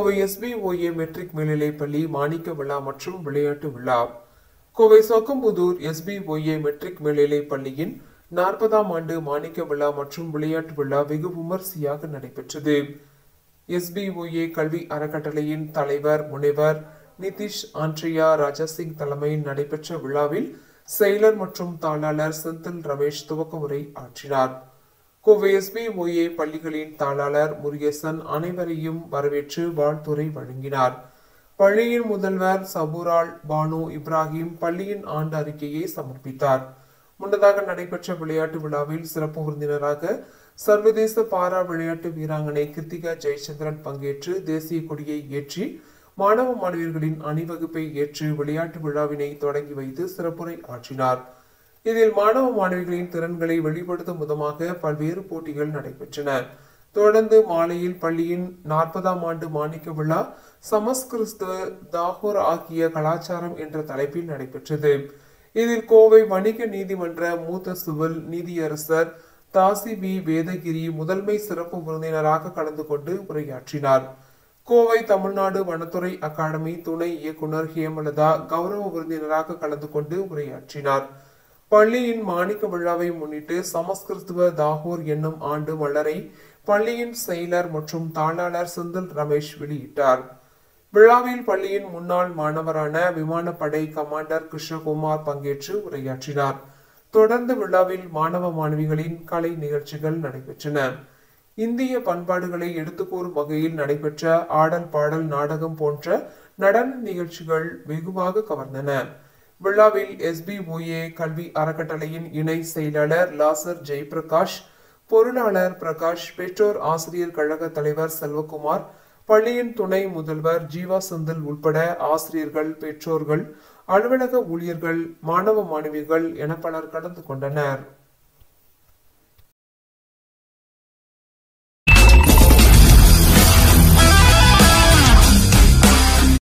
Kovai SBOA matric மேல்நிலைப்பள்ளி மாணிக்க விழா மற்றும் விளையாட்டு விழா. கோவை சொக்கம்புதூர் SBOA மெட்ரிக் மேல்நிலைப்பள்ளியின் 40ஆம் ஆண்டு மாணிக்க விழா மற்றும் விளையாட்டு விழா வெகு விமரிசையாக நடைபெற்றது. SBOA கல்வி அறக்கட்டளையின் தலைவர் முனைவர் நிதிஷ் ஆண்ட்ரியா ராஜாசிங் தலைமையில் நடைபெற்ற விழாவில் செயலர் மற்றும் தாளாளர் செந்தில் ரமேஷ் துவக்க உரை ஆற்றினார். கோவை SBOA பள்ளிகளின் தாளாளர் முருகேசன் அனைவரையும் வரவேற்று வாழ்த்துரை வழங்கினார். பள்ளியின் முதல்வர் சபுரால் பானு இப்ராஹிம் பள்ளியின் ஆண்டு அறிக்கையை சமர்ப்பித்தார். முன்னதாக நடைபெற்ற விளையாட்டு விழாவில் சிறப்பு விருந்தினராக சர்வதேச பாரா விளையாட்டு வீராங்கனை கிருத்திகா ஜெயச்சந்திரன் பங்கேற்று தேசிய கொடியை ஏற்றி மாணவ மாணவியர்களின் அணிவகுப்பை ஏற்று விளையாட்டு விழாவினை தொடங்கி வைத்து சிறப்புரை ஆற்றினார். இதில் மாணவ மாணவிகளின் திறன்களை வெளிப்படுத்தும் விதமாக பல்வேறு போட்டிகள் நடைபெற்றன. தொடர்ந்து மாலையில் பள்ளியின் 40ஆம் ஆண்டு மாணிக்க விழா சமஸ்கிருத தாகூர் ஆகிய கலாச்சாரம் என்ற தலைப்பில் நடைபெற்றது. இதில் கோவை வணிக நீதிமன்ற மூத்த சிவில் நீதியரசர் தாசி வி வேதகிரி முதன்மை சிறப்பு விருந்தினராக கலந்து கொண்டு உரையாற்றினார். கோவை தமிழ்நாடு வனத்துறை அகாடமி துணை இயக்குனர் ஹேமலதா கௌரவ விருந்தினராக கலந்து கொண்டு உரையாற்றினார். பள்ளியின் மாணிக்க விழாவை முன்னிட்டு சமஸ்கிருத தாகூர் என்னும் ஆண்டு மலரை பள்ளியின் செயலர் மற்றும் தாளாளர் செந்தில் ரமேஷ் வெளியிட்டார். விழாவில் பள்ளியின் முன்னாள் மாணவரான விமானப்படை கமாண்டர் கிருஷ்ணகுமார் பங்கேற்று உரையாற்றினார். தொடர்ந்து விழாவில் மாணவ மாணவிகளின் கலை நிகழ்ச்சிகள் நடைபெற்றன. இந்திய பண்பாடுகளை எடுத்துக்கூறும் வகையில் நடைபெற்ற ஆடல் பாடல் நாடகம் போன்ற நடன நிகழ்ச்சிகள் வெகுவாக கவர்ந்தன. விழாவில் SBOA கல்வி அறக்கட்டளையின் இணை செயலாளர் லாசர் ஜெயபிரகாஷ், பொருளாளர் பிரகாஷ், பெற்றோர் ஆசிரியர் கழக தலைவர் செல்வகுமார், பள்ளியின் துணை முதல்வர் ஜீவா செந்தில் உட்பட ஆசிரியர்கள், பெற்றோர்கள், அலுவலக ஊழியர்கள், மாணவ மாணவிகள் என பலர் கலந்து கொண்டனர்.